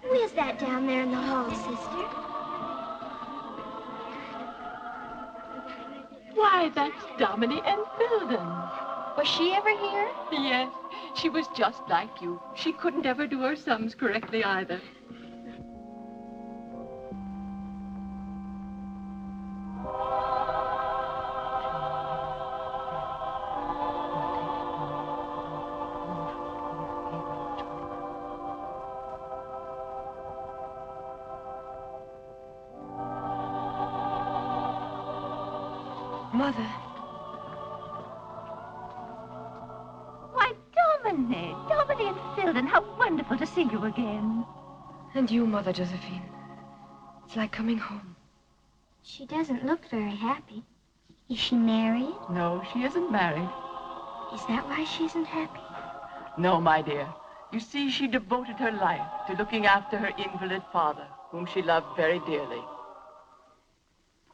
Who is that down there in the hall, sister? Why, that's Domini and Filden. Was she ever here? Yes, she was just like you. She couldn't ever do her sums correctly either. Mother. Why, Domini and Filden, how wonderful to see you again. And you, Mother Josephine. It's like coming home. She doesn't look very happy. Is she married? No, she isn't married. Is that why she isn't happy? No, my dear. You see, she devoted her life to looking after her invalid father, whom she loved very dearly.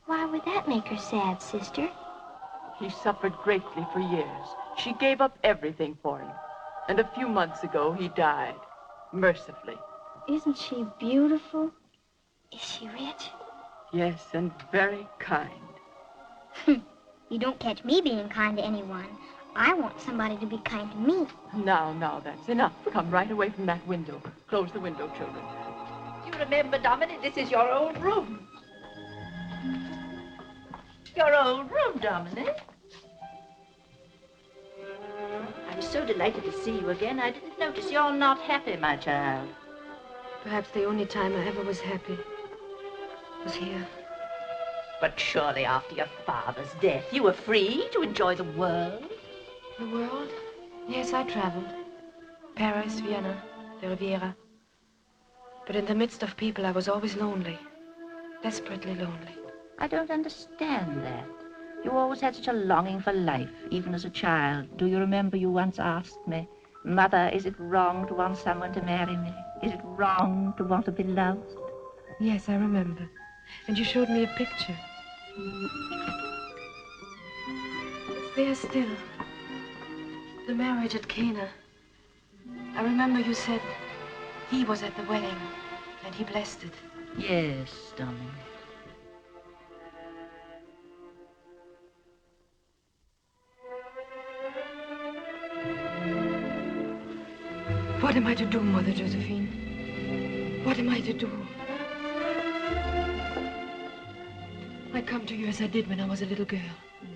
Why would that make her sad, sister? He suffered greatly for years. She gave up everything for him. And a few months ago, he died, mercifully. Isn't she beautiful? Is she rich? Yes, and very kind. You don't catch me being kind to anyone. I want somebody to be kind to me. Now, that's enough. Come right away from that window. Close the window, children. You remember, Domini, this is your old room. Your old room, Domini. I'm so delighted to see you again. I didn't notice you're not happy, my child. Perhaps the only time I ever was happy was here. But surely after your father's death, you were free to enjoy the world. The world? Yes, I traveled. Paris, Vienna, the Riviera. But in the midst of people, I was always lonely. Desperately lonely. I don't understand that. You always had such a longing for life, even as a child. Do you remember you once asked me, Mother, is it wrong to want someone to marry me? Is it wrong to want to be loved? Yes, I remember. And you showed me a picture. It's there still. The marriage at Cana. I remember you said he was at the wedding and he blessed it. Yes, Dominic. What am I to do, Mother Josephine? What am I to do? I come to you as I did when I was a little girl.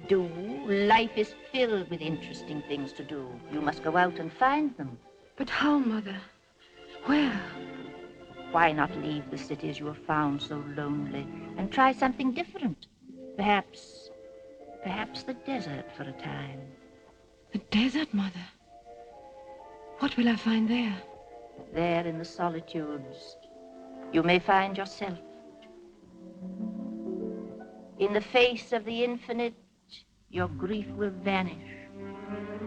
Do? Life is filled with interesting things to do. You must go out and find them. But how, Mother? Where? Why not leave the cities you have found so lonely and try something different? Perhaps the desert for a time. The desert, Mother? What will I find there? There in the solitudes, you may find yourself. In the face of the infinite, your grief will vanish,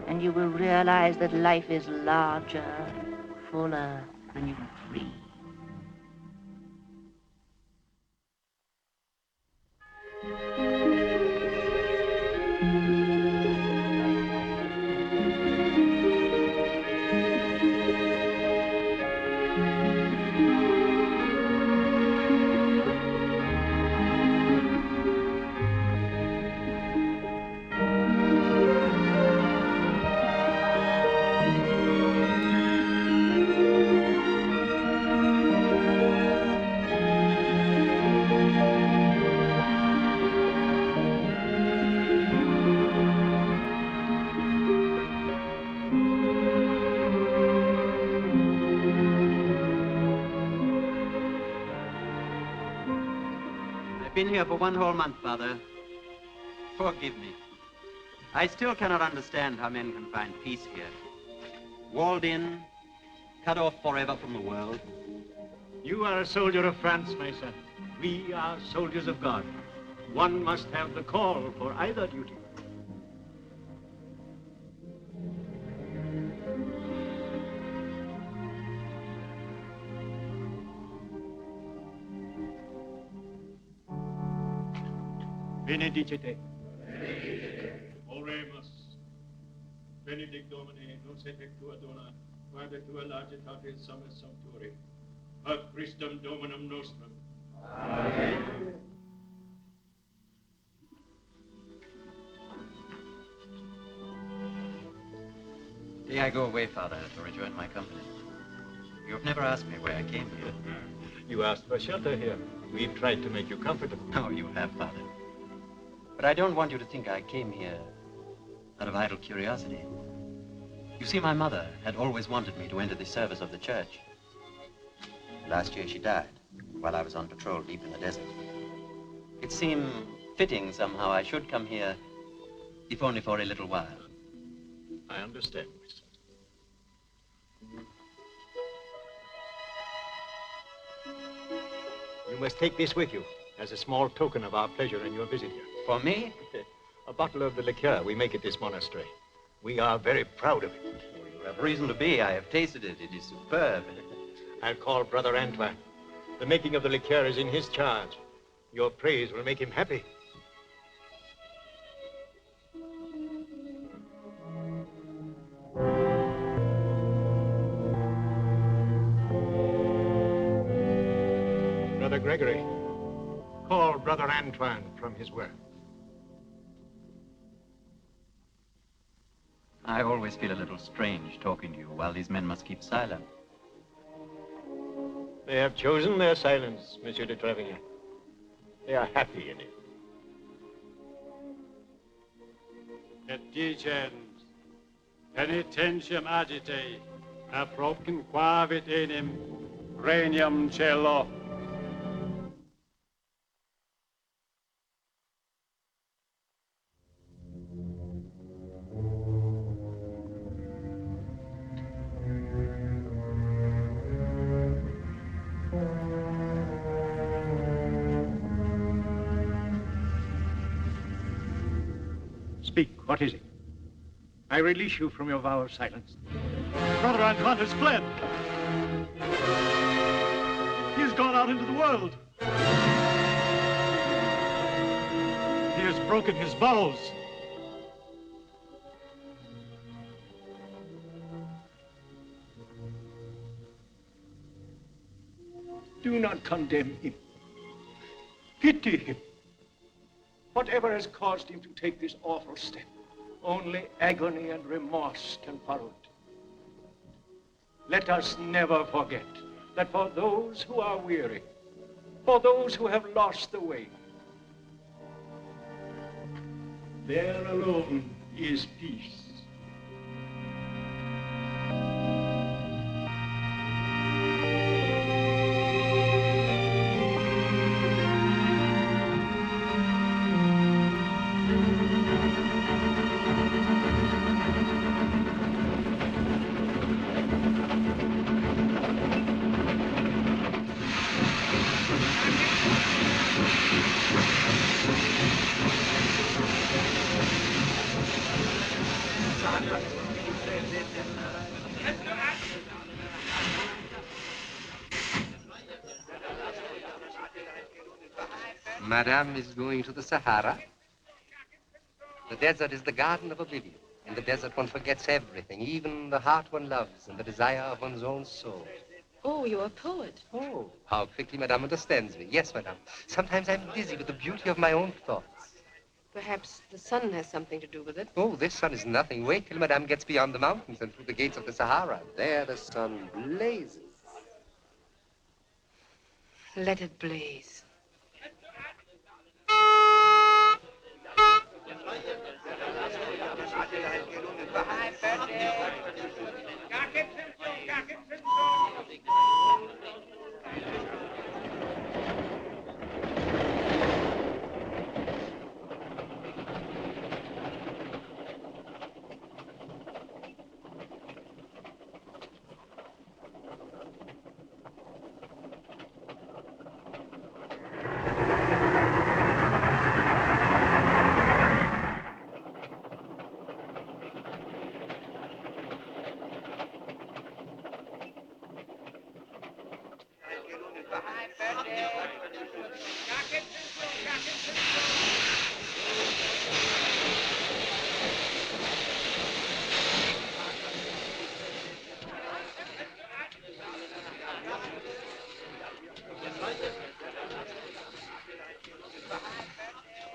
and you will realize that life is larger, fuller than you can free. I've been here for 1 whole month, Father. Forgive me. I still cannot understand how men can find peace here. Walled in, cut off forever from the world. You are a soldier of France, my son. We are soldiers of God. One must have the call for either duty. Benedicite. Oremus. Benedict Domine, nos effectua dona, quae tua largitatis sumus sancturi. Ad Christum Dominum nostrum. Amen. Day I go away, Father, to rejoin my company. You have never asked me why I came here. You asked for shelter here. We've tried to make you comfortable. Oh, you have, Father. But I don't want you to think I came here out of idle curiosity. You see, my mother had always wanted me to enter the service of the church. Last year she died while I was on patrol deep in the desert. It seemed fitting somehow I should come here, if only for a little while. I understand, my son. You must take this with you as a small token of our pleasure in your visit here. For me? A bottle of the liqueur we make at this monastery. We are very proud of it. You have reason to be. I have tasted it. It is superb. I'll call Brother Antoine. The making of the liqueur is in his charge. Your praise will make him happy. Brother Gregory, call Brother Antoine from his work. I always feel a little strange talking to you while these men must keep silent. They have chosen their silence, Monsieur de Trevigny. They are happy in it. Et dicens, penitentiam agite, apropin quavit enim, regnum celo. Speak, what is it? I release you from your vow of silence. Brother Antoine has fled. He has gone out into the world. He has broken his vows. Do not condemn him. Pity him. Whatever has caused him to take this awful step, only agony and remorse can follow it. Let us never forget that for those who are weary, for those who have lost the way, there alone is peace. Madame is going to the Sahara. The desert is the garden of oblivion. In the desert one forgets everything, even the heart one loves and the desire of one's own soul. Oh, you're a poet. Oh, how quickly Madame understands me. Yes, Madame. Sometimes I'm dizzy with the beauty of my own thoughts. Perhaps the sun has something to do with it. Oh, this sun is nothing. Wait till Madame gets beyond the mountains and through the gates of the Sahara. There the sun blazes. Let it blaze.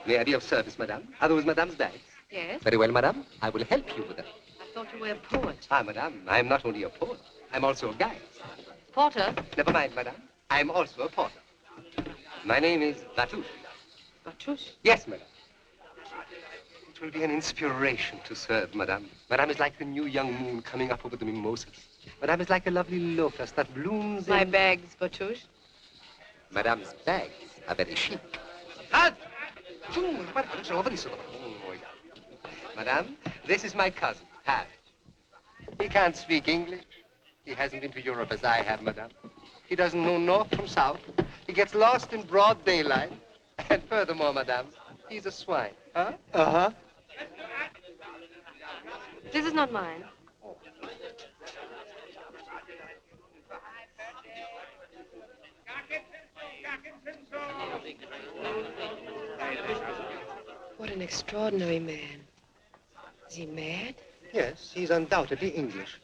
May I be of service, madame? Are those madame's bags? Yes? Very well, madame. I will help you with them. I thought you were a poet. Ah, madame, I am not only a poet. I'm also a guide. Porter? Never mind, madame. I'm also a porter. My name is Batouche. Batouche? Yes, madame. It will be an inspiration to serve, madame. Madame is like the new young moon coming up over the mimosas. Madame is like a lovely locust that blooms My in... bags, Batouche. Madame's bags are very chic. Madame, this is my cousin, Harry. He can't speak English. He hasn't been to Europe as I have, madame. He doesn't know north from south. He gets lost in broad daylight. And furthermore, madame, he's a swine. Huh? Uh-huh. This is not mine. What an extraordinary man. Is he mad? Yes, he's undoubtedly English.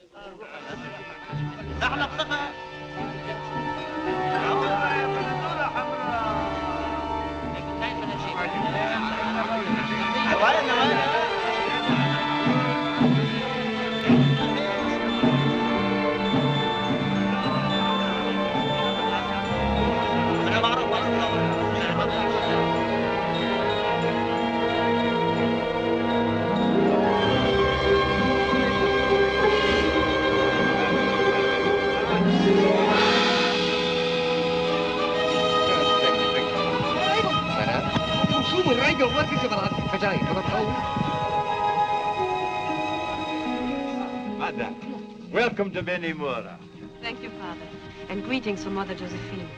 Madam, welcome to Benimora. Thank you, Father. And greetings from Mother Josephine.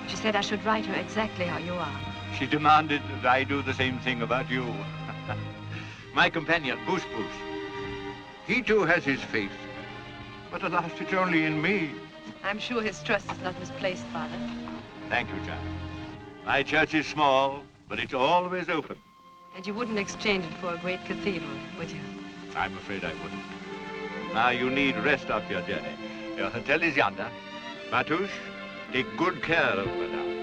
She said I should write her exactly how you are. She demanded that I do the same thing about you. My companion, Bush. He too has his faith. But alas, it's only in me. I'm sure his trust is not misplaced, Father. Thank you, child. My church is small, but it's always open. And you wouldn't exchange it for a great cathedral, would you? I'm afraid I wouldn't. Now you need rest off your journey. Your hotel is yonder. Batouche, take good care of madame.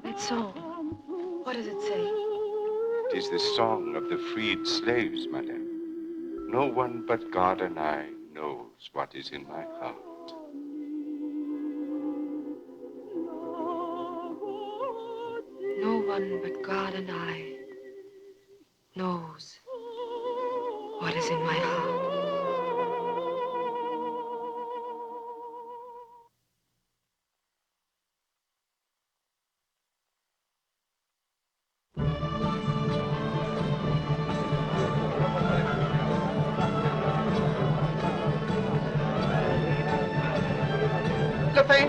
That song, what does it say? It is the song of the freed slaves, madame. No one but God and I knows what is in my heart. No one but God and I knows what is in my heart.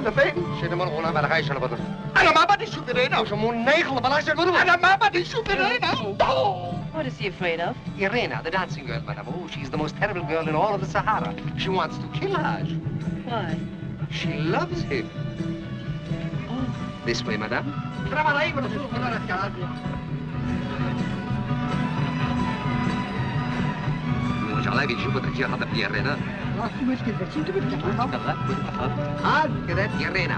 لفين؟ شيء من هنا ما لهاش البطل. أنا ما بدي شو برينا. وش مو نيخل بلاش البطل. أنا ما بدي شو برينا. What is he afraid of? Irena, the dancing girl, madame. Oh, she's the most terrible girl in all of the Sahara. She wants to kill Haj. Why? She loves him. Oh. This way, madame. وجعلها بيجيبوا ترجيع هذا بيرنا. كده بيرنا.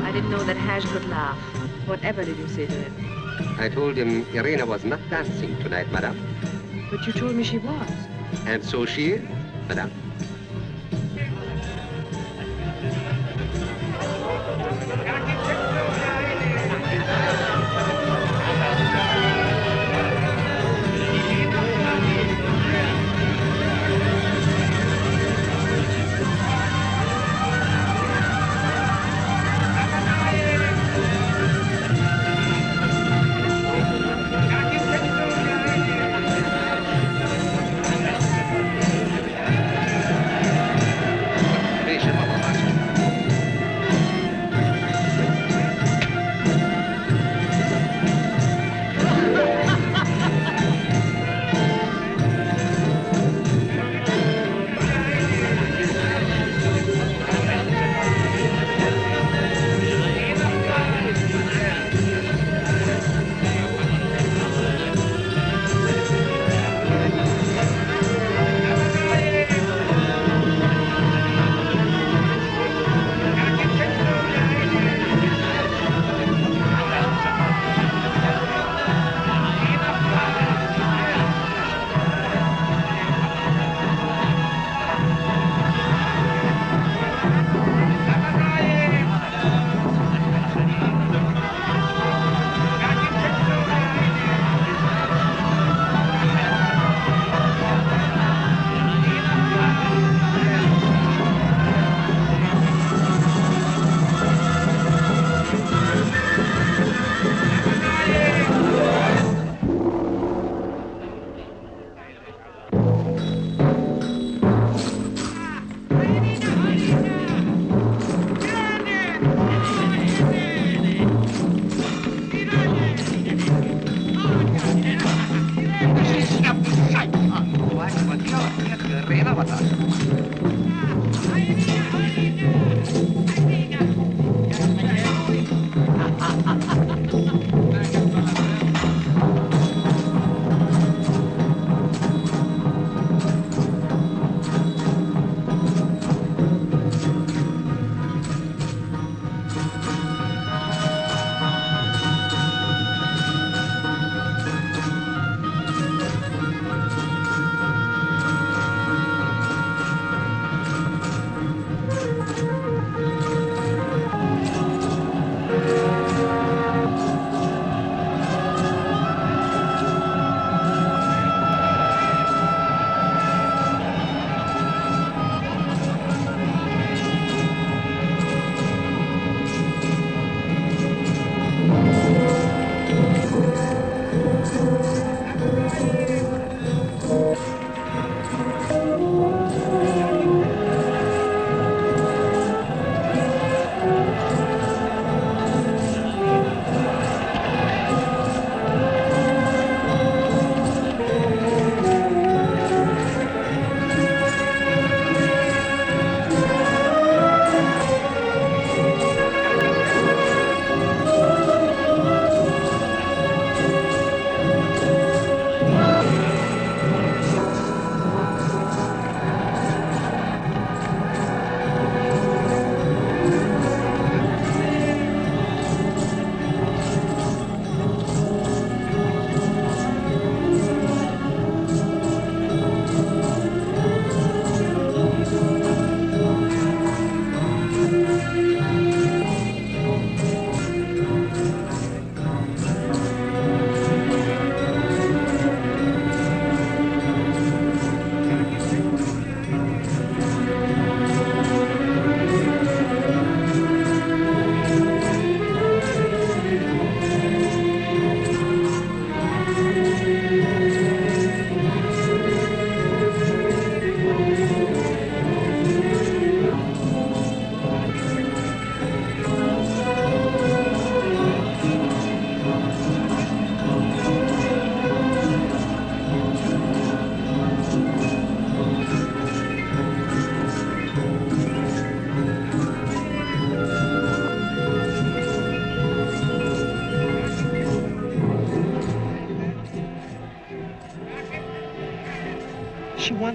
I didn't know that Haj could laugh. Whatever did you say to him? I told him Irena was not dancing tonight, madame. But you told me she was. And so she is, madame.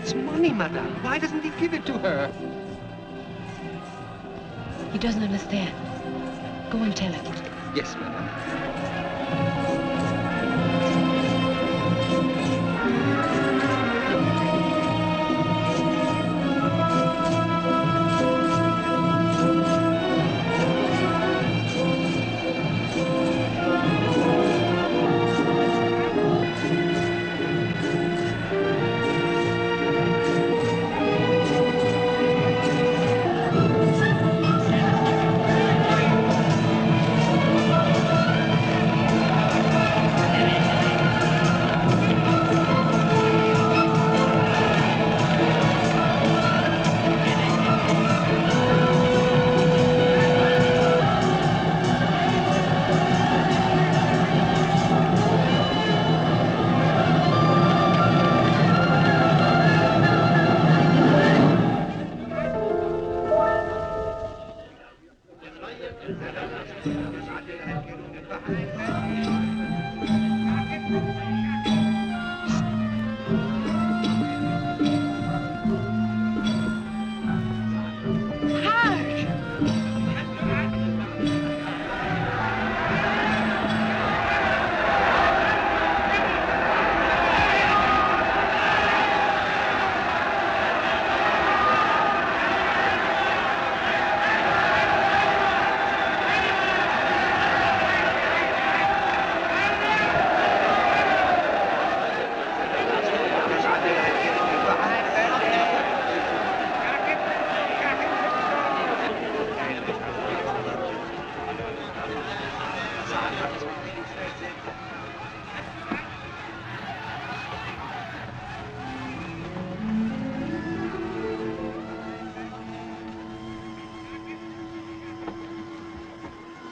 wants money, madame. Why doesn't he give it to her? He doesn't understand. Go and tell him. Yes, madame.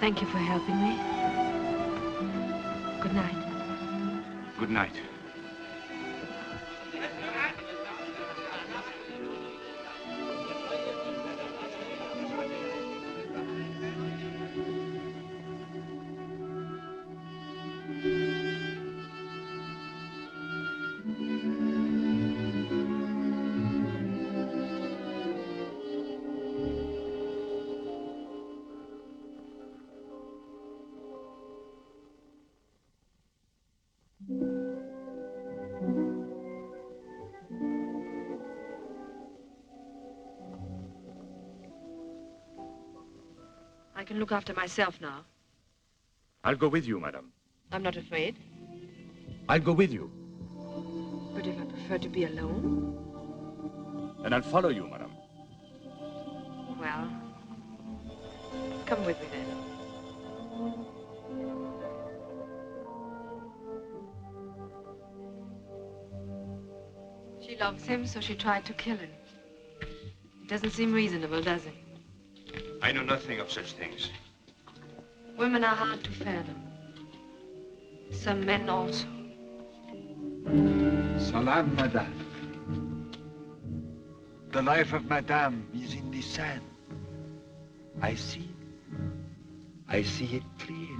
Thank you for helping me. Good night. Good night. I can look after myself now. I'll go with you, madam. I'm not afraid. I'll go with you. But if I prefer to be alone, And I'll follow you, madam. well, come with me then. She loves him, so she tried to kill him. It doesn't seem reasonable, does it? I know nothing of such things. Women are hard to fathom. Some men also. Salam, madame. The life of madame is in the sand. I see. I see it clear.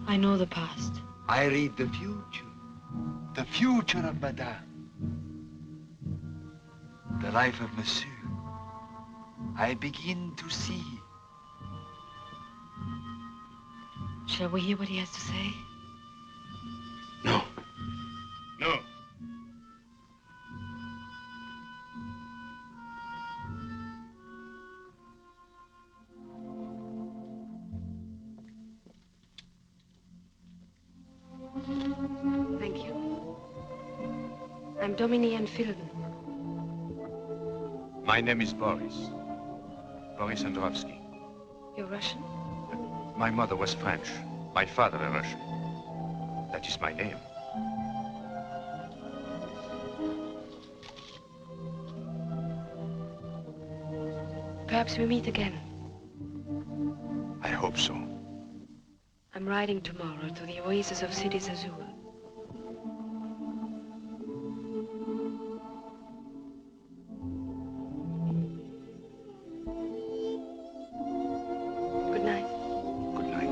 I know the past. I read the future. The future of madame. The life of monsieur. I begin to see. Shall we hear what he has to say? No. No. Thank you. I'm Dominique Filden. My name is Boris. Boris Androvsky. You're Russian? My mother was French. My father a Russian. That is my name. Perhaps we meet again. I hope so. I'm riding tomorrow to the oasis of Cities Azul. Good night. Good night.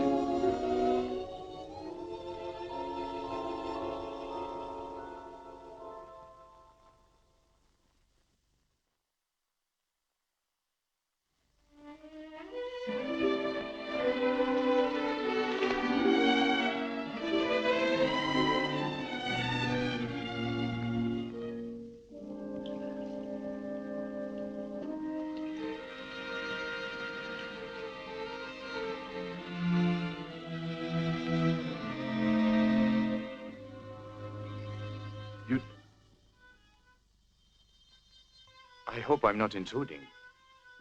hope I'm not intruding,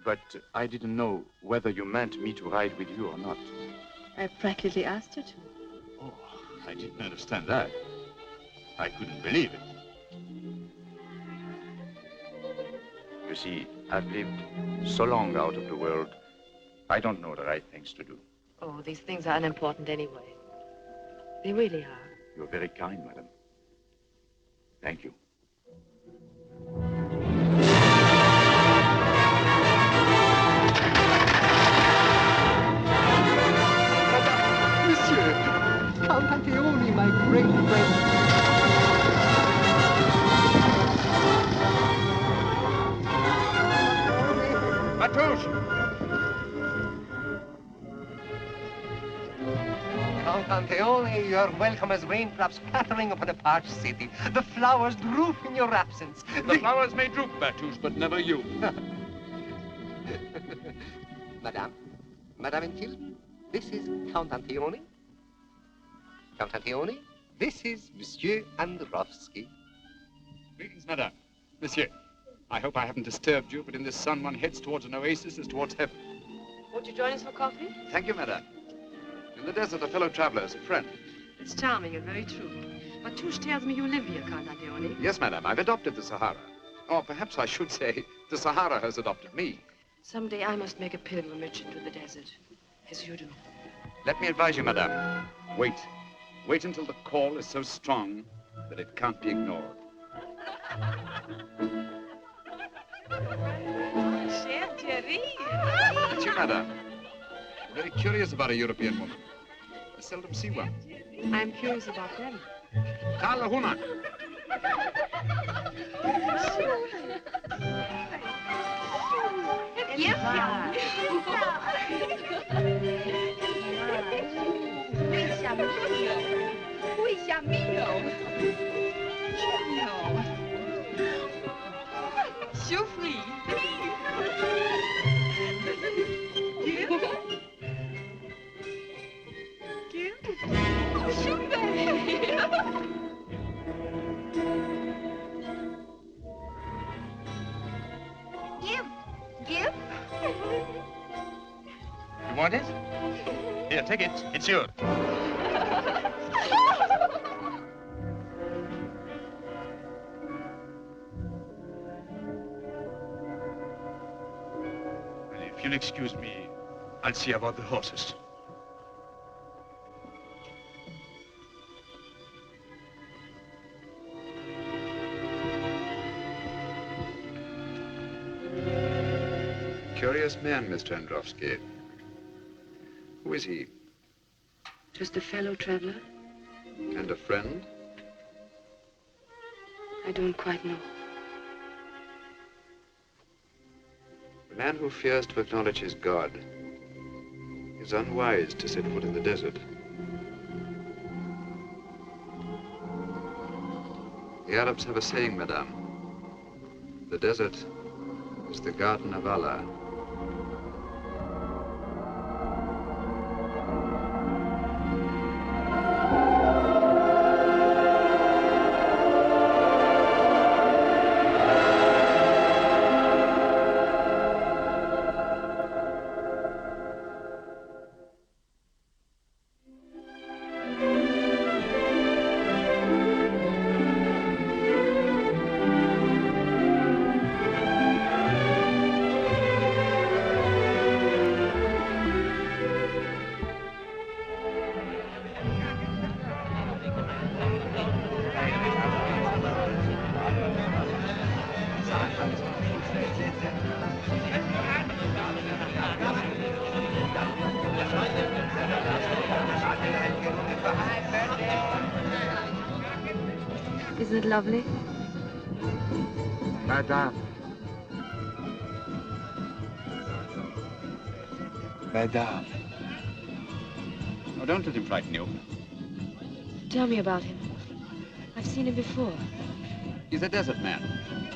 but I didn't know whether you meant me to ride with you or not. I practically asked you to. Oh, I didn't understand that. I couldn't believe it. You see, I've lived so long out of the world, I don't know the right things to do. Oh, these things are unimportant anyway. They really are. You're very kind, madam. Thank you. Monsieur, Count Anteoni, my great friend. Matouche! Count Anteoni, you're welcome as raindrops pattering upon a parched city. The flowers droop in your absence. The flowers may droop, Matouche, but never you. Madame Intil, this is Count Anteoni. Count Anteoni, this is Monsieur Androvsky. Greetings, madame. Monsieur, I hope I haven't disturbed you, but in this sun one heads towards an oasis as towards heaven. Won't you join us for coffee? Thank you, madame. In the desert, a fellow traveler is a friend. It's charming and very true. But Touche tells me you live here, Count Anteoni. Yes, madame, I've adopted the Sahara. Or perhaps I should say, the Sahara has adopted me. Someday I must make a pilgrimage into the desert, as you do. Let me advise you, madame. Wait. Wait until the call is so strong that it can't be ignored. Cher Thierry. It's you, madame. I'm very curious about a European woman. I seldom see one. I'm curious about them. Carla Hunak. Give. You want it? Here, take it. It's yours. If you'll excuse me, I'll see about the horses. Curious man, Mr. Androvsky. Who is he? Just a fellow traveler? And a friend? I don't quite know. The man who fears to acknowledge his God is unwise to set foot in the desert. The Arabs have a saying, madame. The desert is the garden of Allah. Isn't it lovely? Madame. Madame. Oh, don't let him frighten you. Tell me about him. I've seen him before. He's a desert man.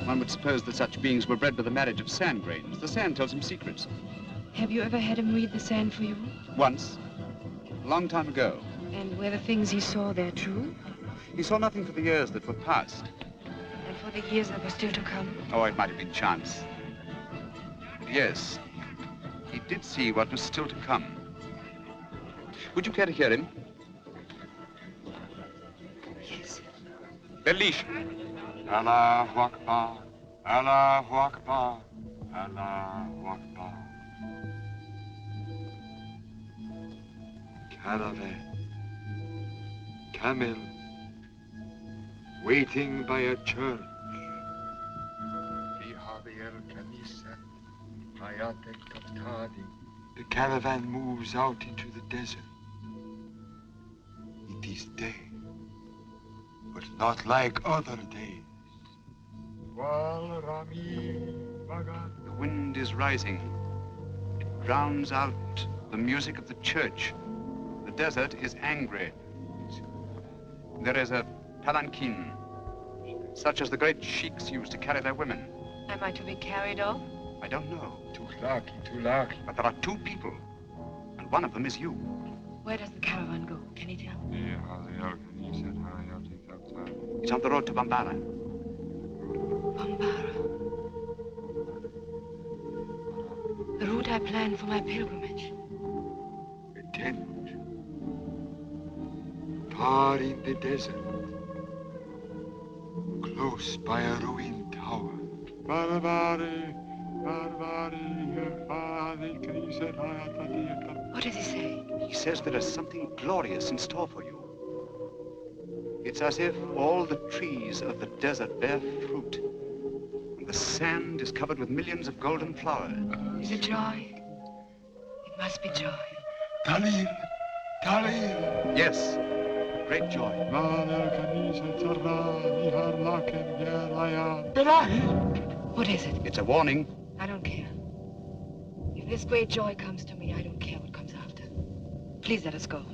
One would suppose that such beings were bred by the marriage of sand grains. The sand tells him secrets. Have you ever had him read the sand for you? Once. A long time ago. And were the things he saw there true? He saw nothing for the years that were past. And for the years that were still to come? Oh, it might have been chance. Yes. He did see what was still to come. Would you care to hear him? Yes. Belish. Allahu Akbar, Allahu Akbar, Allahu Akbar. Caravan, camel, waiting by a church. The caravan moves out into the desert. It is day, but not like other days. The wind is rising. It drowns out the music of the church. The desert is angry. There is a palanquin, such as the great sheiks use to carry their women. Am I to be carried off? I don't know. Too lucky. But there are two people, and one of them is you. Where does the caravan go? Can you tell? It's on the road to Bambara. Bambara. The route I planned for my pilgrimage. A tent, far in the desert, close by a ruined tower. What does he say? He says there is something glorious in store for you. It's as if all the trees of the desert bear fruit, and the sand is covered with millions of golden flowers. Is it joy? It must be joy. Talil! Yes, great joy. What is it? It's a warning. I don't care. If this great joy comes to me, I don't care what comes after. Please let us go.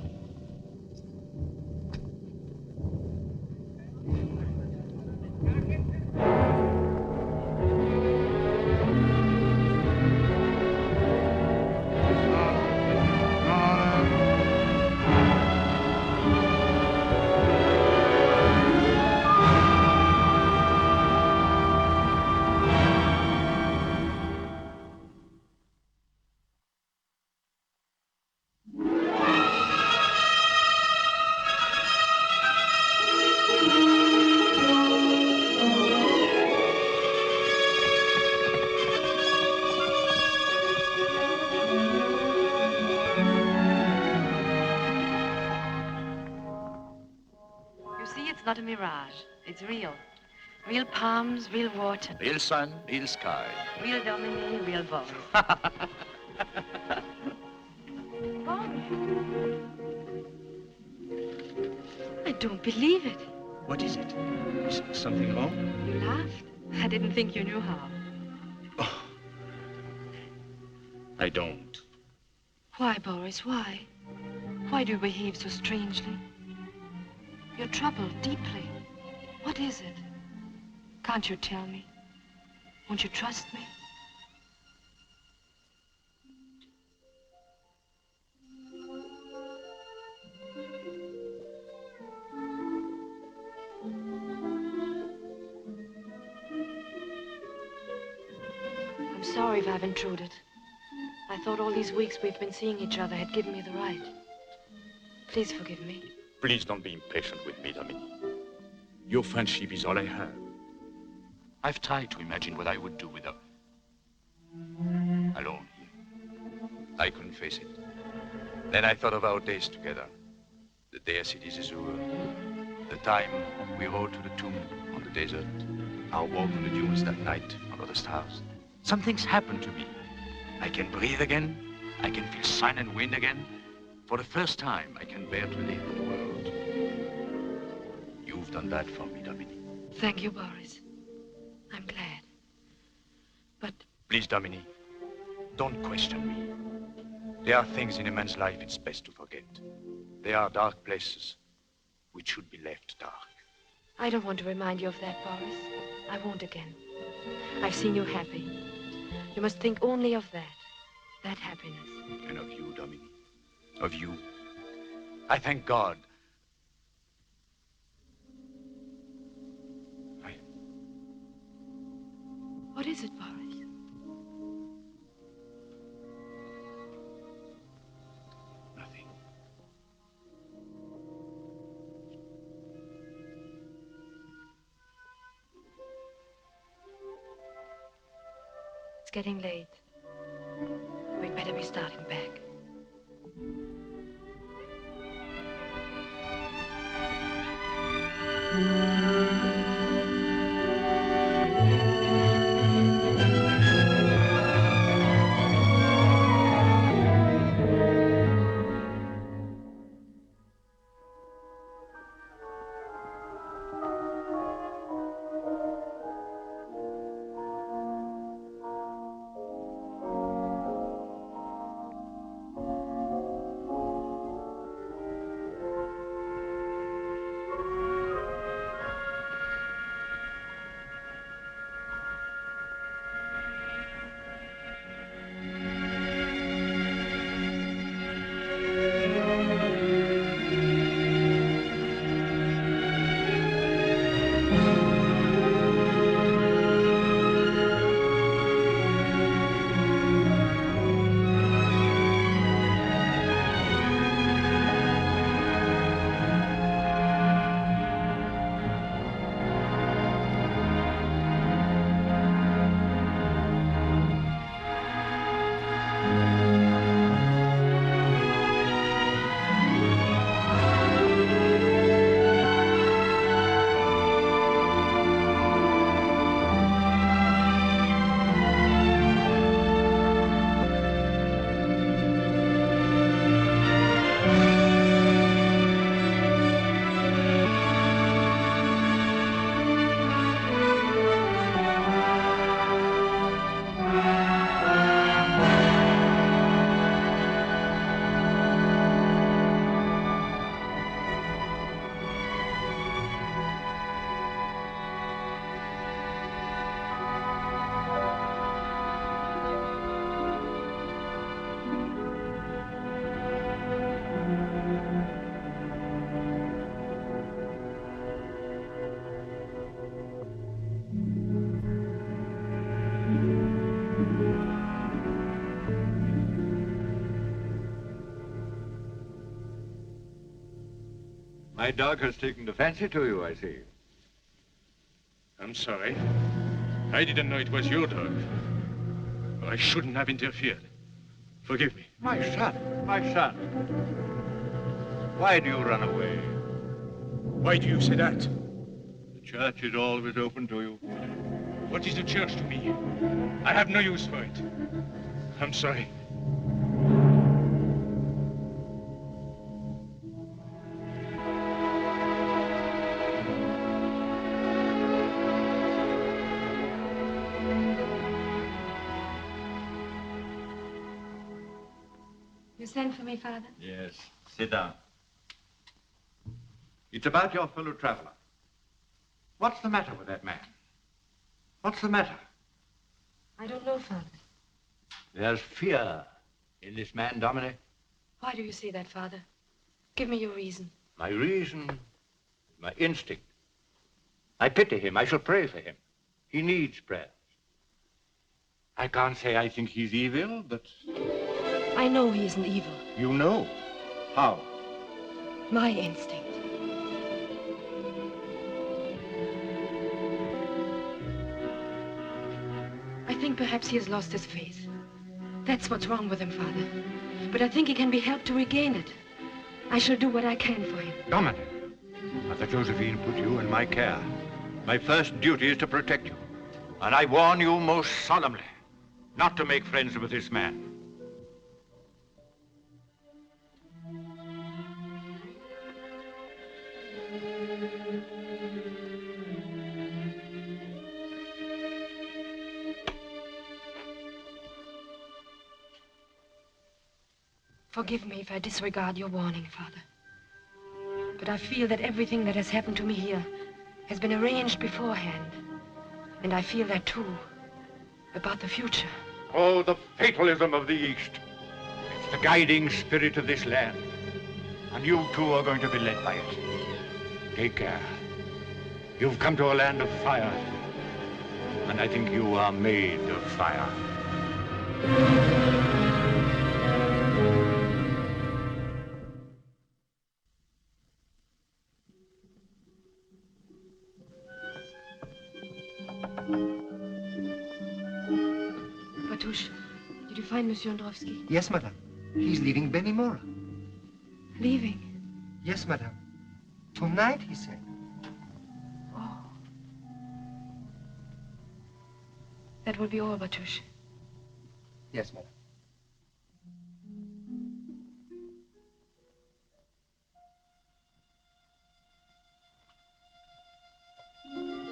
Not a mirage. It's real. Real palms, real water. Real sun, real sky. Real Dominique, real Boris. I don't believe it. What is it? Is something wrong? You laughed. I didn't think you knew how. Oh. I don't. Why, Boris, why? Why do you behave so strangely? You're troubled deeply. What is it? Can't you tell me? Won't you trust me? I'm sorry if I've intruded. I thought all these weeks we've been seeing each other had given me the right. Please forgive me. Please don't be impatient with me, Dominique. Your friendship is all I have. I've tried to imagine what I would do with her. Alone here. I couldn't face it. Then I thought of our days together. The day at City Zizur, the time we rode to the tomb on the desert, our walk on the dunes that night under the stars. Something's happened to me. I can breathe again. I can feel sun and wind again. For the first time, I can bear to live in the world. You've done that for me, Dominique. Thank you, Boris. I'm glad. But... Please, Dominique, don't question me. There are things in a man's life it's best to forget. There are dark places which should be left dark. I don't want to remind you of that, Boris. I won't again. I've seen you happy. You must think only of that happiness. And of you, Dominique. Of you. I thank God. What is it, Boris? getting late. We'd better be starting back. My dog has taken a fancy to you, I see. I'm sorry. I didn't know it was your dog. I shouldn't have interfered. Forgive me. My son, my son. Why do you run away? Why do you say that? The church is always open to you. What is the church to me? I have no use for it. I'm sorry. You sent for me, Father? Yes. Sit down. It's about your fellow traveler. What's the matter with that man? What's the matter? I don't know, Father. There's fear in this man, Dominic. Why do you say that, Father? Give me your reason. My reason is my instinct. I pity him. I shall pray for him. He needs prayers. I can't say I think he's evil, but... I know he isn't evil. You know? How? My instinct. I think perhaps he has lost his faith. That's what's wrong with him, Father. But I think he can be helped to regain it. I shall do what I can for him. Dominic, Mother Josephine put you in my care. My first duty is to protect you. And I warn you most solemnly not to make friends with this man. Forgive me if I disregard your warning, Father. But I feel that everything that has happened to me here has been arranged beforehand. And I feel that, too, about the future. Oh, the fatalism of the East. It's the guiding spirit of this land. And you, too, are going to be led by it. Take care. You've come to a land of fire. And I think you are made of fire. find Monsieur Androvsky? Yes, madame. He's leaving Benimora. Leaving? Yes, madame. Tonight, he said. Oh. That will be all, Batush. Yes, madame.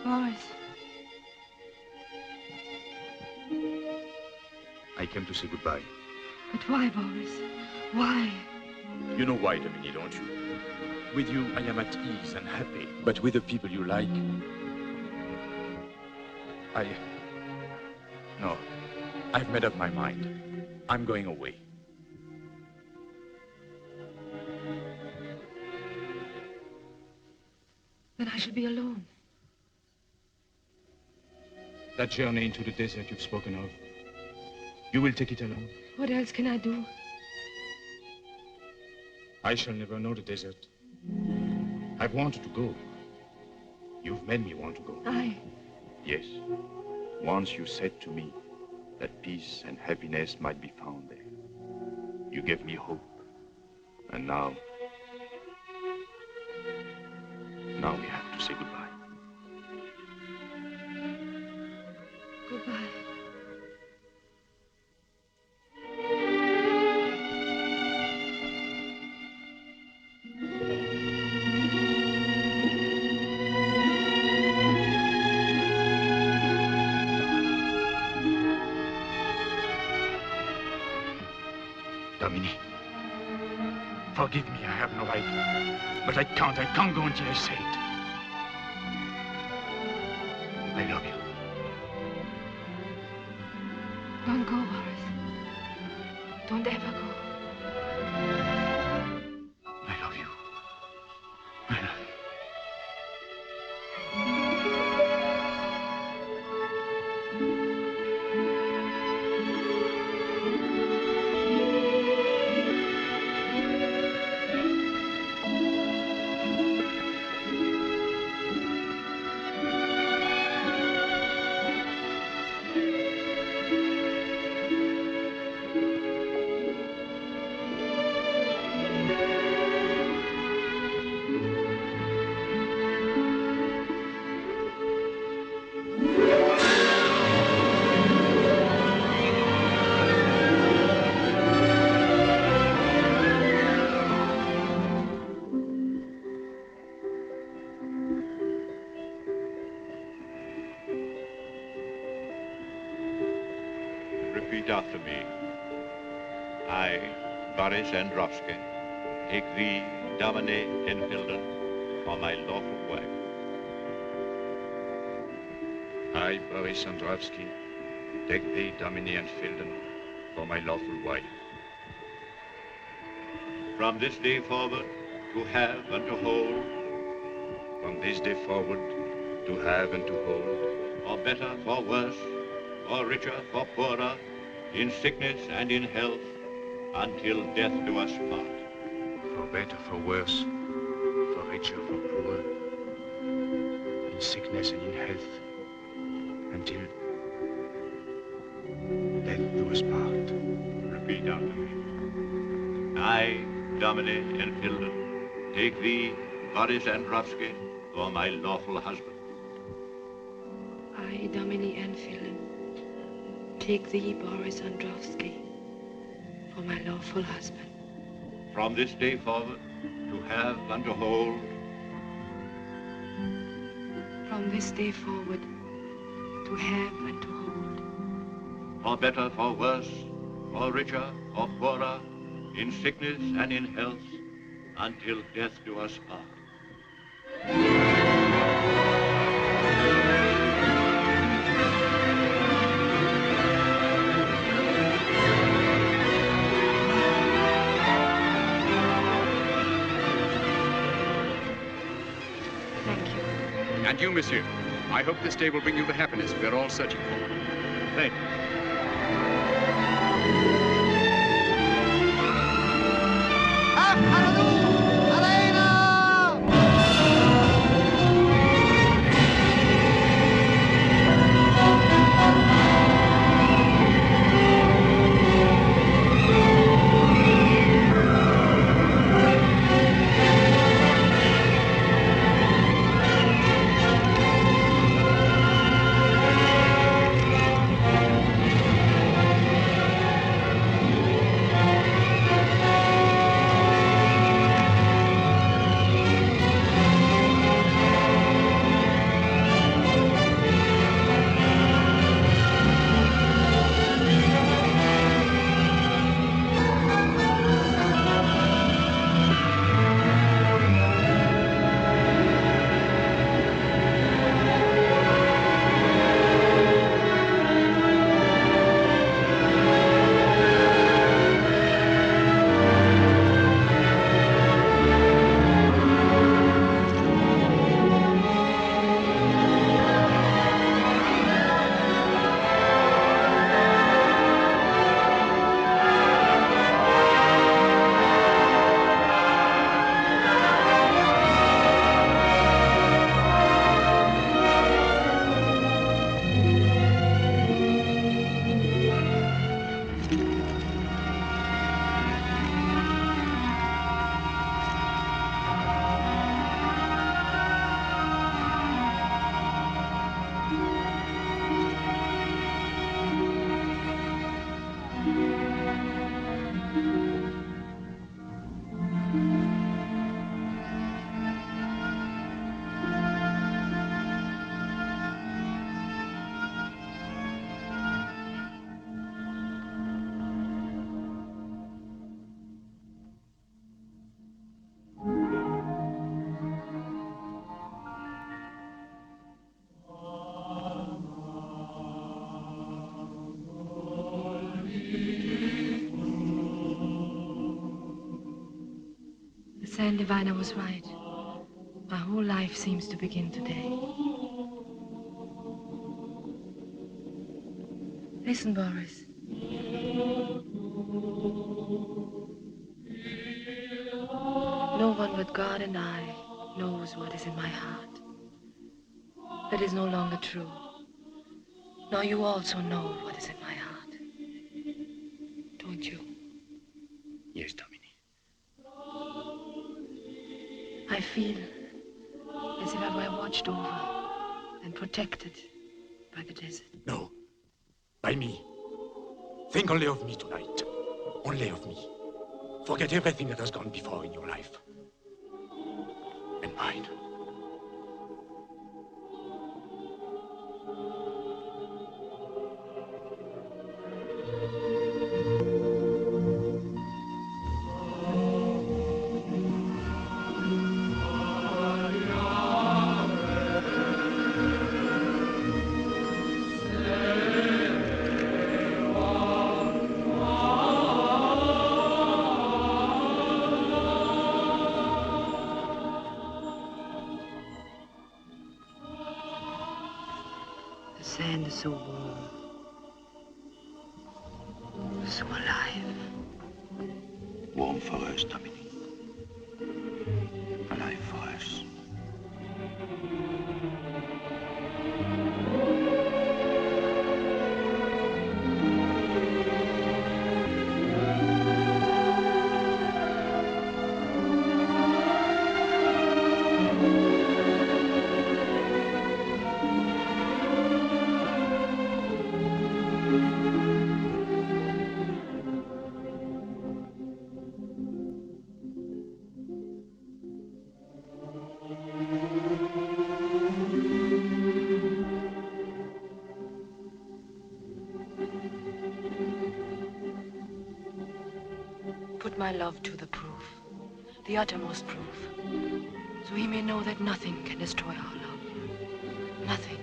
Boris. I came to say goodbye. But why, Boris? Why? You know why, Dominique, don't you? With you, I am at ease and happy. But with the people you like, No. I've made up my mind. I'm going away. Then I shall be alone. That journey into the desert you've spoken of, you will take it alone. What else can I do? I shall never know the desert. I've wanted to go. You've made me want to go. Yes. Once you said to me that peace and happiness might be found there. You gave me hope. And now we have to say goodbye. Goodbye. Dominique, forgive me, I have no right. But I can't go until I say it. I love you. Don't go, Boris. Don't ever go. I love you. I love you. Repeat after me. I, Boris Androvsky, take thee, Domine Enfilden, for my lawful wife. I, Boris Androvsky, take thee, Domine Enfilden, for my lawful wife. From this day forward, to have and to hold. From this day forward, to have and to hold. For better, for worse, for richer, for poorer, in sickness and in health, until death do us part. For better, for worse, for richer, for poorer, in sickness and in health, until death do us part. Repeat after me. I, Domine Enfilden, take thee, Boris Androvsky, for my lawful husband. I, Domine Enfilden, take thee, Boris Androvsky, for my lawful husband. From this day forward, to have and to hold. From this day forward, to have and to hold. For better, for worse, for richer, for poorer, in sickness and in health, until death do us part. And you, monsieur, I hope this day will bring you the happiness we are all searching for. Thank you. San Divina was right. My whole life seems to begin today. Listen, Boris. No one but God and I knows what is in my heart. That is no longer true. Now you also know what is in my heart. Don't you? Yes, Domini. I feel as if I were watched over and protected by the desert. No. By me. Think only of me tonight. Only of me. Forget everything that has gone before in your life. And mine. The sand is so warm, so alive. Warm for us, Dominic. Alive for us. Put my love to the proof, the uttermost proof, so he may know that nothing can destroy our love. Nothing.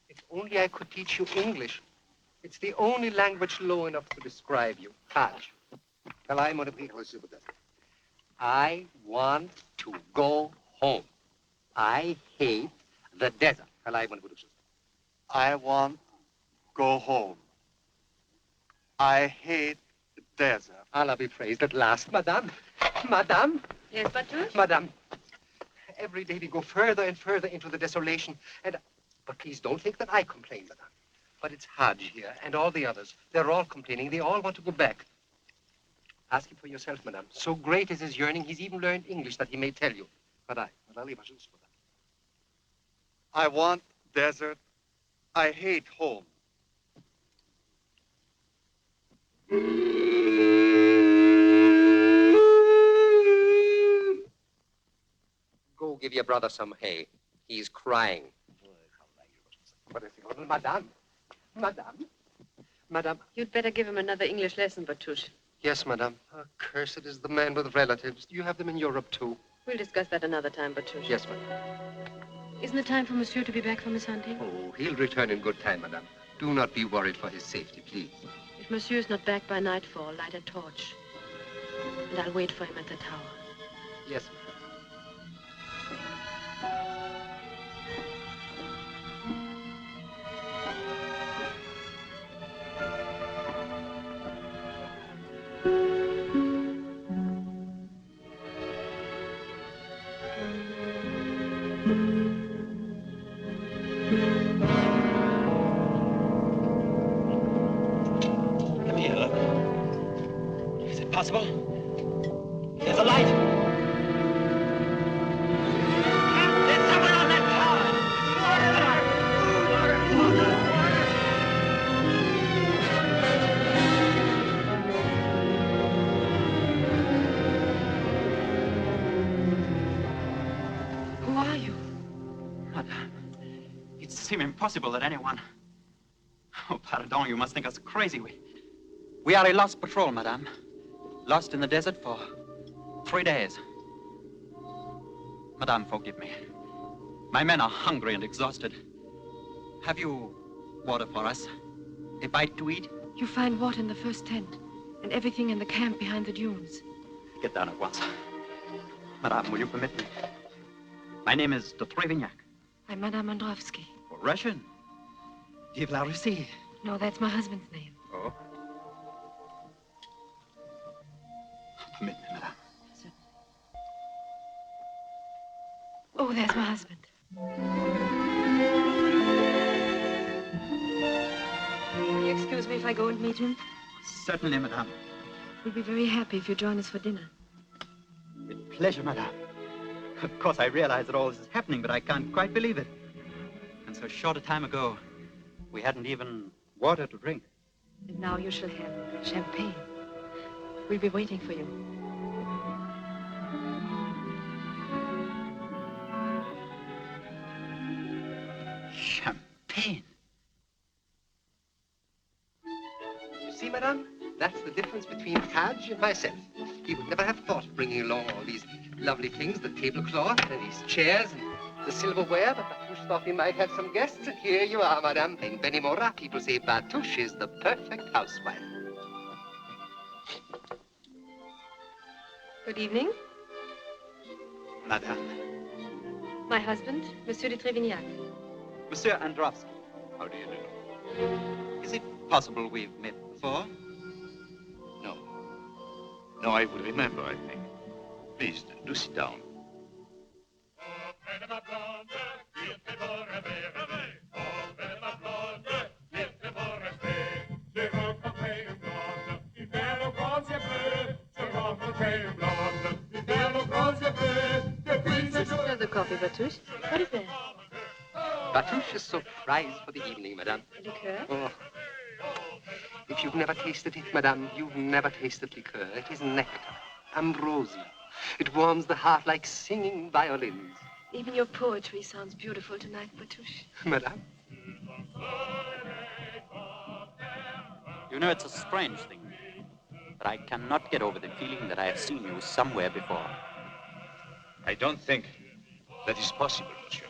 If only I could teach you English. It's the only language low enough to describe you. Catch. I want to go home. I hate the desert. I want go home. I hate the desert. Allah be praised at last. Madame. Madame. Yes, Batush? Madame. Every day we go further and further into the desolation. But please don't think that I complain, Madame. But it's Hajj here and all the others. They're all complaining. They all want to go back. Ask him for yourself, Madame. So great is his yearning, he's even learned English that he may tell you. I want desert. I hate home. Go give your brother some hay. He's crying. Madame. Madame. Madame. You'd better give him another English lesson, Batush. Yes, Madame. Cursed is the man with relatives. You have them in Europe, too. We'll discuss that another time, Batush. Yes, Madame. Isn't it time for Monsieur to be back from his hunting? Oh, he'll return in good time, Madame. Do not be worried for his safety, please. If Monsieur's not back by nightfall, light a torch. And I'll wait for him at the tower. Yes, Come here, look. Is it possible? There's a light. There's someone on that tower. Who are you? Madame, it seems impossible that anyone... Oh, pardon, you must think us crazy. We are a lost patrol, madame. Lost in the desert for 3 days. Madame, forgive me. My men are hungry and exhausted. Have you water for us? A bite to eat? You find water in the first tent, and everything in the camp behind the dunes. Get down at once. Madame, will you permit me? My name is Dietrich. I'm Madame Androvsky. Russian? Vive la Russie. No, that's my husband's name. Oh. Permit me, madame. Oh, there's my husband. Will you excuse me if I go and meet him? Certainly, madame. We'll be very happy if you join us for dinner. With pleasure, madame. Of course, I realize that all this is happening, but I can't quite believe it. And so short a time ago, we hadn't even water to drink. And now you shall have champagne. We'll be waiting for you. Champagne? You see, madame, that's the difference between Hadj and myself. He would never have thought of bringing along all these lovely things, the tablecloth and these chairs and the silverware, but Batouche thought we might have some guests, and here you are, madame. In Benimora, people say Batouche is the perfect housewife. Good evening. Madame. My husband, Monsieur de Trevignac. Monsieur Androvsky. How do you do? Is it possible we've met before? No. No, I would remember, I think. Please, do sit down. Another coffee, Batouche. What is that? Batouche is surprise for the evening, madame. Liqueur? Oh. If you've never tasted it, madame, you've never tasted liqueur. It is nectar, ambrosia. It warms the heart like singing violins. Even your poetry sounds beautiful tonight, Batouche. Madame? You know, it's a strange thing, but I cannot get over the feeling that I have seen you somewhere before. I don't think that is possible, monsieur.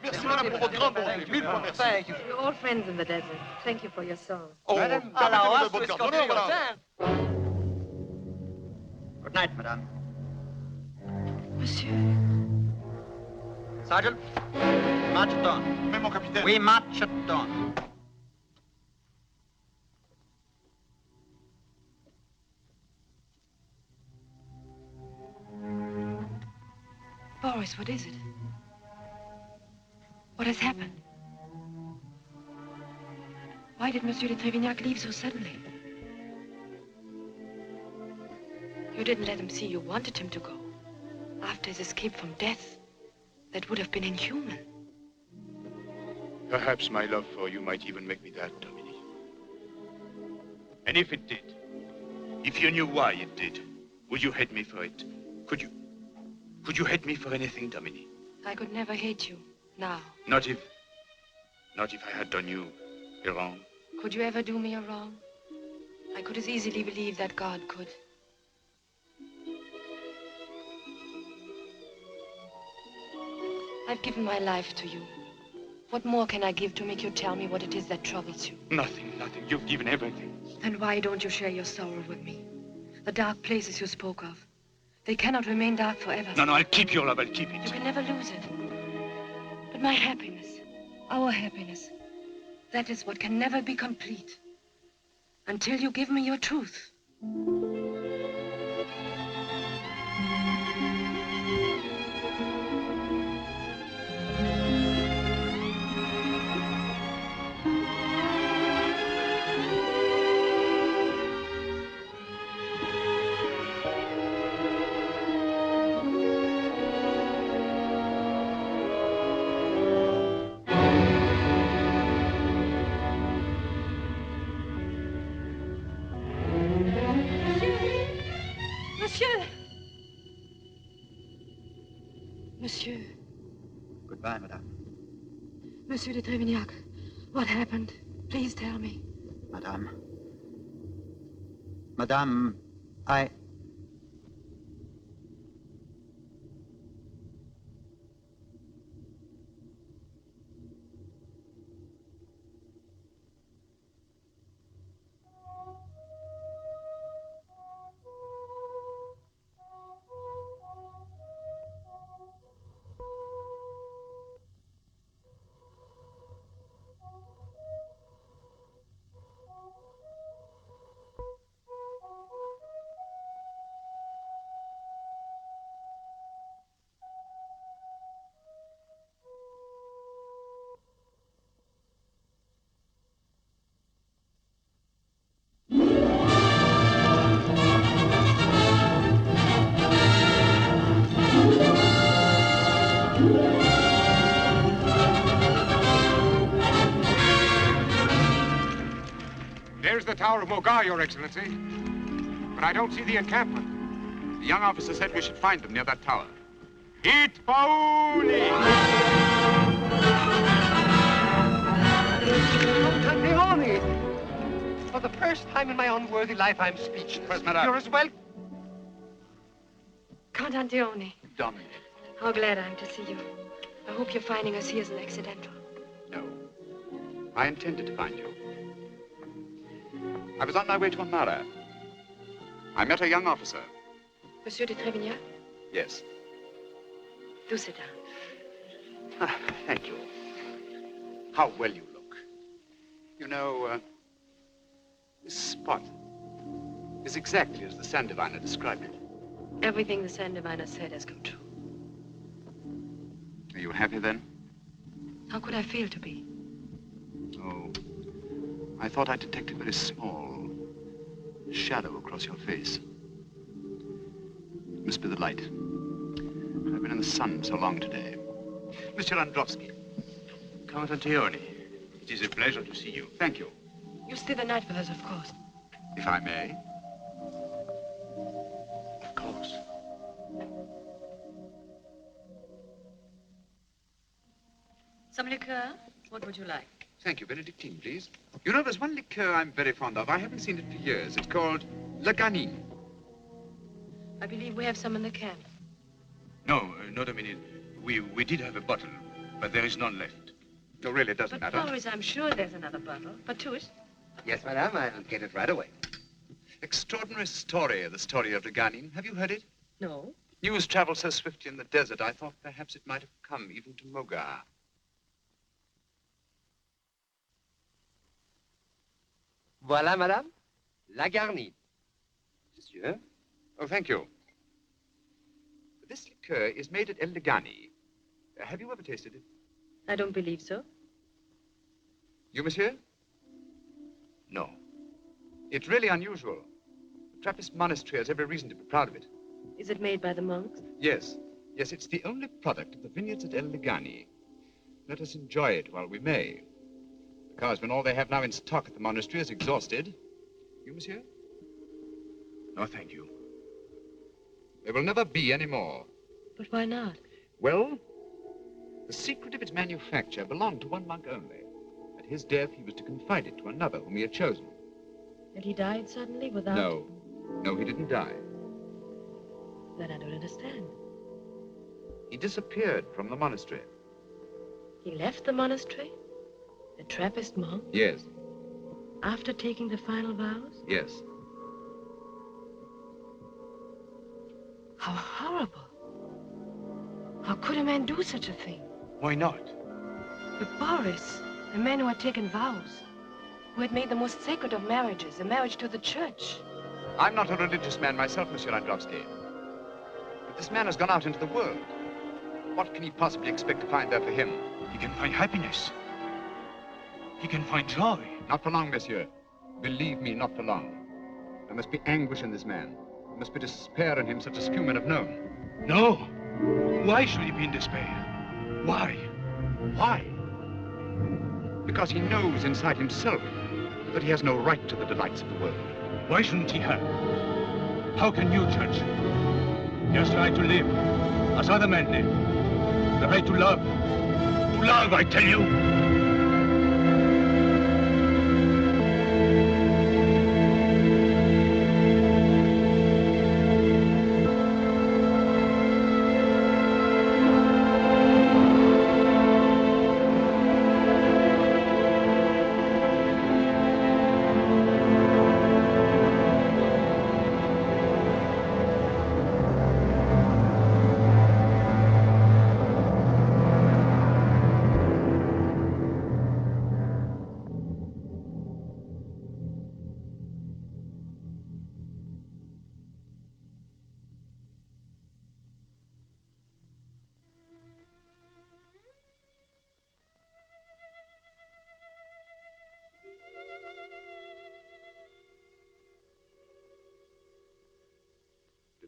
Merci, madame, pour votre grand bonté. Mille fois merci. Thank you. We're all friends in the desert. Thank you for your song. Oh, Madame, permettez-moi de votre garde d'honneur, madame. Good night, madame. Monsieur. Sergeant, march at dawn. Mais mon capitaine. We march at dawn. Boris, what is it? What has happened? Why did Monsieur de Trevignac leave so suddenly? You didn't let him see you wanted him to go. After his escape from death, that would have been inhuman. Perhaps my love for you might even make me that, Dominique. And if it did, if you knew why it did, would you hate me for it? Could you hate me for anything, Dominique? I could never hate you, now. Not if I had done you a wrong. Could you ever do me a wrong? I could as easily believe that God could. I've given my life to you. What more can I give to make you tell me what it is that troubles you? Nothing. You've given everything. Then why don't you share your sorrow with me? The dark places you spoke of. They cannot remain dark forever. No, I'll keep your love. I'll keep it. You can never lose it. But my happiness, our happiness, that is what can never be complete until you give me your truth. Monsieur. Goodbye, madame. Monsieur de Trevignac, what happened? Please tell me. Madame. Madame, I... There's the Tower of Mogar, Your Excellency. But I don't see the encampment. The young officer said we should find them near that tower. It Pauli! Leone! For the first time in my unworthy life, I'm speechless. Yes, madame. You're as well... Count Antione, Dominic. how glad I am to see you. I hope your finding us here isn't accidental. No. I intended to find you. I was on my way to Amara. I met a young officer. Monsieur de Trevignac, Yes. do sit down. Ah, thank you. How well you look. You know, this spot is exactly as the sand diviner described it. Everything the sand diviner said has come true. Are you happy then? How could I fail to be? Oh, I thought I detected a very small shadow across your face. It must be the light. I've been in the sun so long today. Mr. Androvsky. Count Antione, it is a pleasure to see you. Thank you. You'll stay the night with us, of course. If I may. Of course. Some liqueur? What would you like? Thank you. Benedictine, please. You know, there's one liqueur I'm very fond of. I haven't seen it for years. It's called Le Ganin. I believe we have some in the camp. No, not a minute. We did have a bottle, but there is none left. No, really, it doesn't But matter. Boris, I'm sure there's another bottle. But to it. Yes, madame, I'll get it right away. Extraordinary story, the story of Le Ganin. Have you heard it? No. News travels so swiftly in the desert, I thought perhaps it might have come even to Mogar. Voilà, madame, la garnie. Monsieur? Oh, thank you. This liqueur is made at El Legani. Have you ever tasted it? I don't believe so. You, monsieur? No. It's really unusual. The Trappist monastery has every reason to be proud of it. Is it made by the monks? Yes. Yes, it's the only product of the vineyards at El Legani. Let us enjoy it while we may. Because when all they have now in stock at the monastery is exhausted... You, monsieur? No, thank you. There will never be any more. But why not? Well, the secret of its manufacture belonged to one monk only. At his death, he was to confide it to another whom he had chosen. And he died suddenly without... No. No, he didn't die. Then I don't understand. He disappeared from the monastery. He left the monastery? A Trappist monk? Yes. After taking the final vows? Yes. How horrible. How could a man do such a thing? Why not? But Boris, a man who had taken vows, who had made the most sacred of marriages, a marriage to the church. I'm not a religious man myself, Monsieur Androvsky. But this man has gone out into the world. What can he possibly expect to find there for him? He can find happiness. He can find joy. Not for long, monsieur. Believe me, not for long. There must be anguish in this man. There must be despair in him such as few men have known. No. Why should he be in despair? Why? Why? Because he knows inside himself that he has no right to the delights of the world. Why shouldn't he have? How can you judge? He has tried to live as other men live. The right to love. To love, I tell you.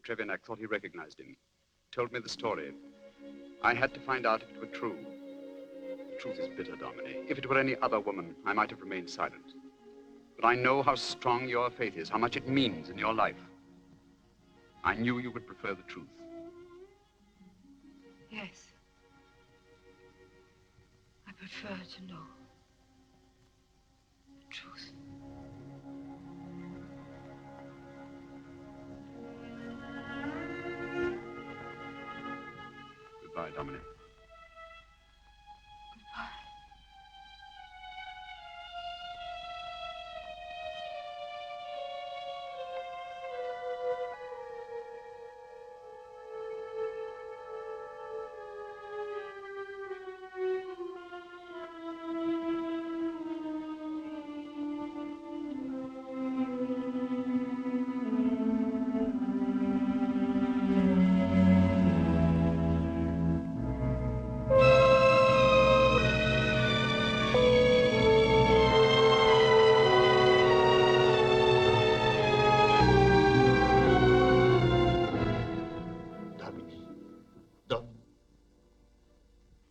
Trevinak thought he recognized him. Told me the story. I had to find out if it were true. The truth is bitter, Domine. If it were any other woman, I might have remained silent. But I know how strong your faith is, how much it means in your life. I knew you would prefer the truth. Yes. I prefer to know the truth. Goodbye, Dominic. Goodbye.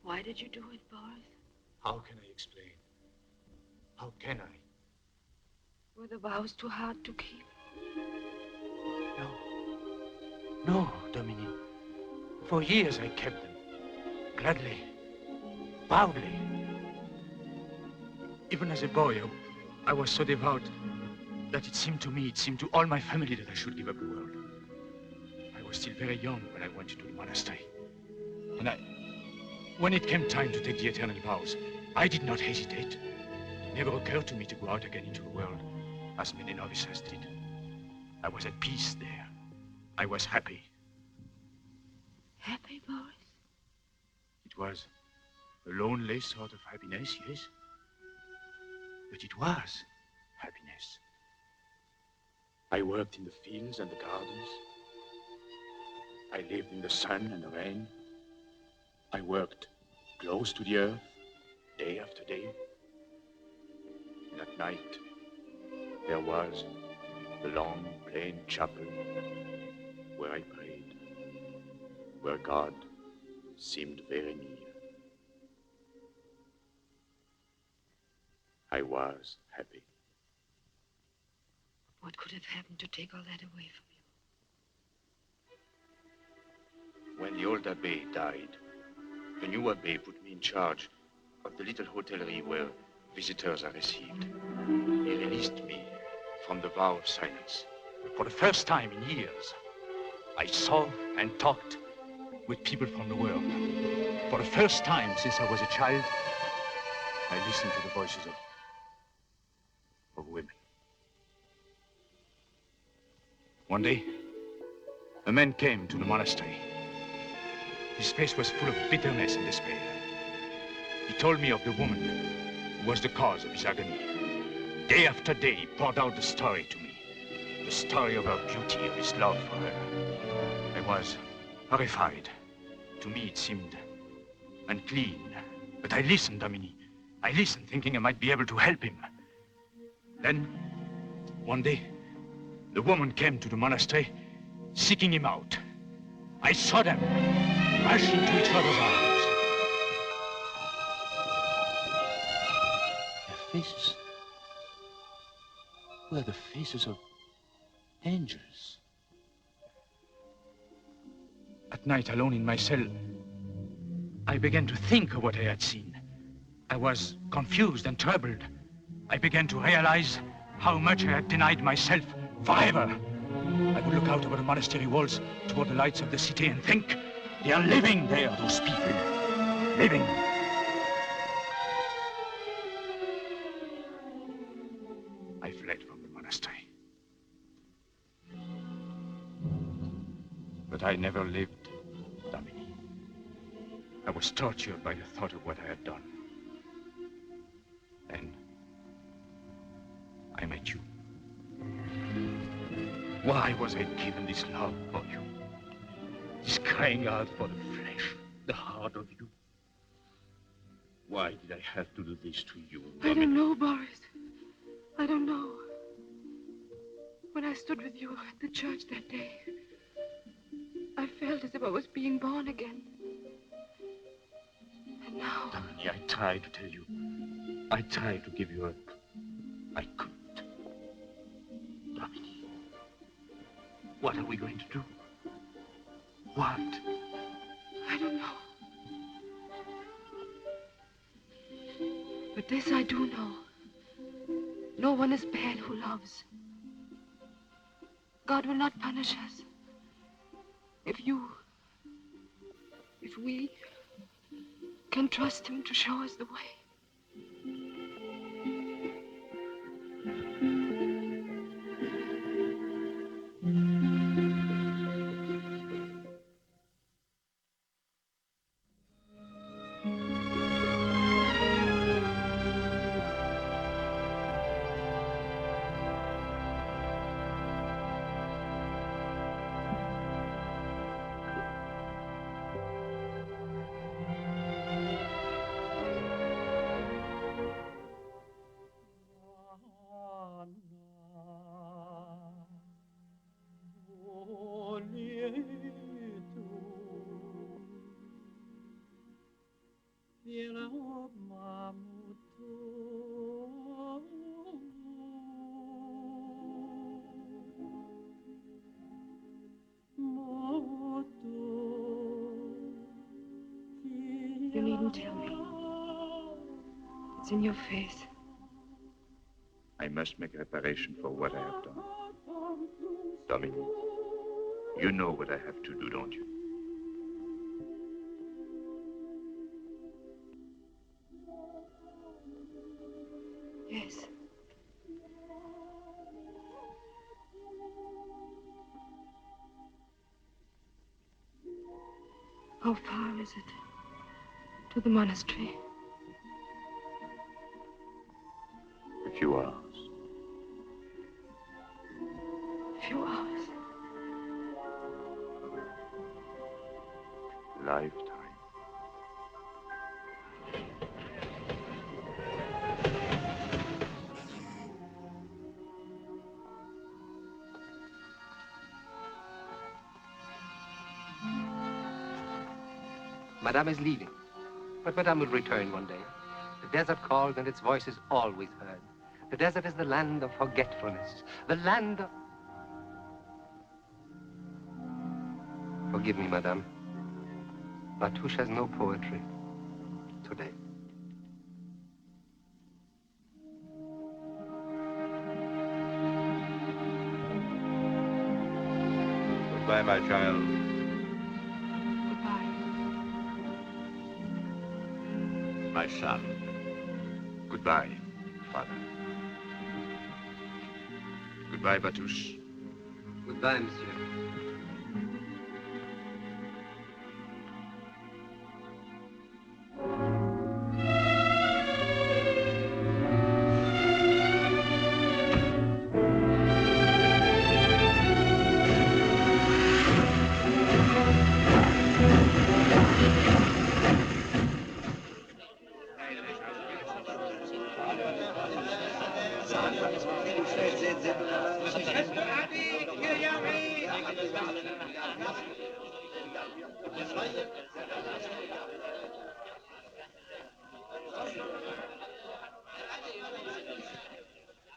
Why did you do it, Boris? How can I explain? How can I? Were the vows too hard to keep? No, Dominique. For years I kept them. Gladly. Proudly. Even as a boy, I was so devout that it seemed to all my family that I should give up the world. I was still very young when I went into the monastery. When it came time to take the eternal vows, I did not hesitate. It never occurred to me to go out again into the world, as many novices did. I was at peace there. I was happy. Happy, Boris? It was a lonely sort of happiness, yes. But it was happiness. I worked in the fields and the gardens. I lived in the sun and the rain. I worked close to the earth, day after day. And at night, there was the long, plain chapel where I prayed, where God seemed very near. I was happy. What could have happened to take all that away from When the old abbé died, the new abbé put me in charge of the little hotellerie where visitors are received. He released me from the vow of silence. For the first time in years, I saw and talked with people from the world. For the first time since I was a child, I listened to the voices of women. One day, a man came to the monastery. His face was full of bitterness and despair. He told me of the woman who was the cause of his agony. Day after day, he poured out the story to me. The story of her beauty, of his love for her. I was horrified. To me, it seemed unclean. But I listened, Dominique. I listened, thinking I might be able to help him. Then, one day, the woman came to the monastery, seeking him out. I saw them rush into each other's arms. Their faces were the faces of angels. At night, alone in my cell, I began to think of what I had seen. I was confused and troubled. I began to realize how much I had denied myself forever. I would look out over the monastery walls toward the lights of the city and think, they are living there, those people. Living. I fled from the monastery. But I never lived, Dominique. I was tortured by the thought of what I had done. Then I met you. Why was I given this love for you? This crying out for the flesh, the heart of you? Why did I have to do this to you, I don't know, Boris. I don't know. When I stood with you at the church that day, I felt as if I was being born again. And now... Dominique, I tried to tell you. I tried to give you up. I couldn't. Dominique, what are we going to do? What? I don't know. But this I do know. No one is bad who loves. God will not punish us. If we can trust him to show us the way. You needn't tell me. It's in your face. I must make reparation for what I have done. Dominique, you know what I have to do, don't you? Yes. How far is it to the monastery? A few hours. A few hours. Lifetime. Madame is leaving, but Madame will return one day. The desert calls and its voice is always heard. The desert is the land of forgetfulness, the land of... Forgive me, Madame. La Touche has no poetry today. Goodbye, my child. Goodbye. My son. Goodbye, father. Goodbye, Batouche. Goodbye, monsieur.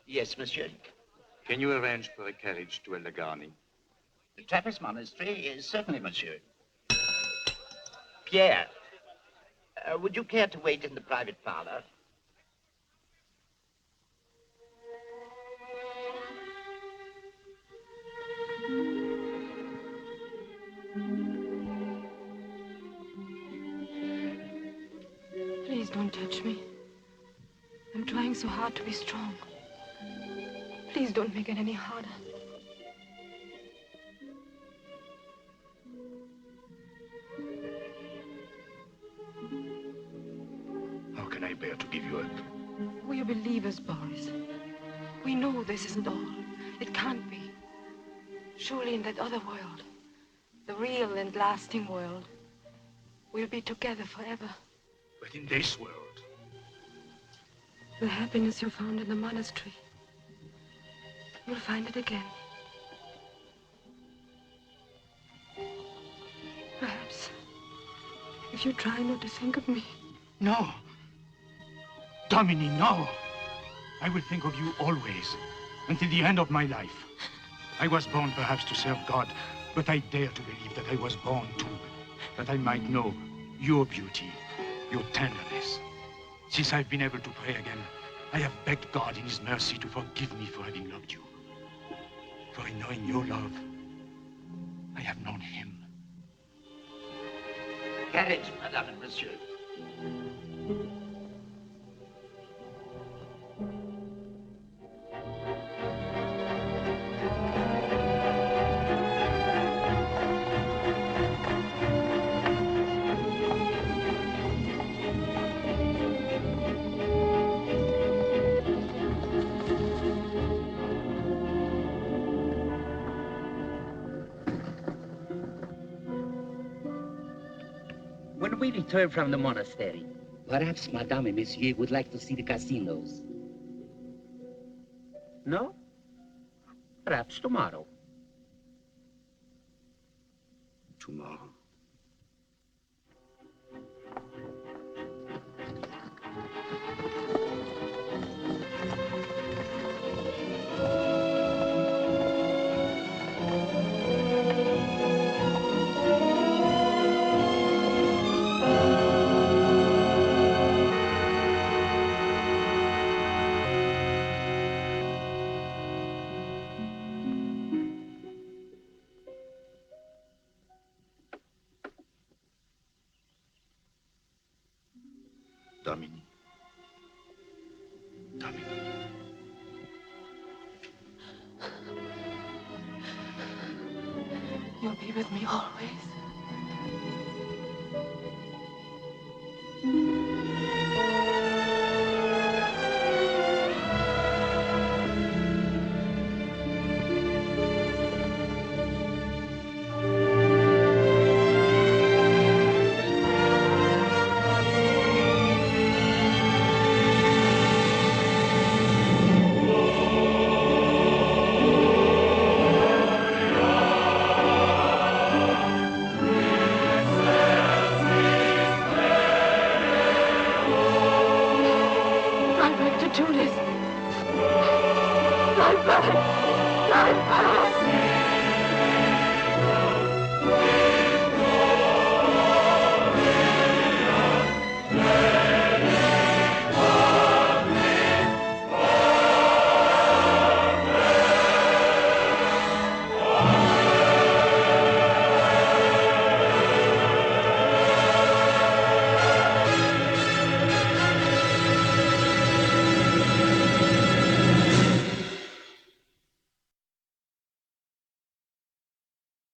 Yes, monsieur. Can you arrange for a carriage to El Lagani? The Trappist monastery is certainly, monsieur. Pierre. Would you care to wait in the private parlor? Please don't touch me. I'm trying so hard to be strong. Please don't make it any harder. How can I bear to give you up? Will you believe us, Boris? We know this isn't all. It can't be. Surely in that other world, the real and lasting world, we'll be together forever. But in this world, The happiness you found in the monastery, you'll find it again. Perhaps, if you try not to think of me. no. Domini, no. I will think of you always, until the end of my life. I was born perhaps to serve God, but I dare to believe that I was born too, that I might know your beauty, your tenderness. Since I've been able to pray again, I have begged God in his mercy to forgive me for having loved you. For in knowing your love, I have known him. Carriage, madame and monsieur. When we return from the monastery, perhaps Madame and Monsieur would like to see the casinos. No? Perhaps tomorrow. Tomorrow. Domini. Domini. You'll be with me always.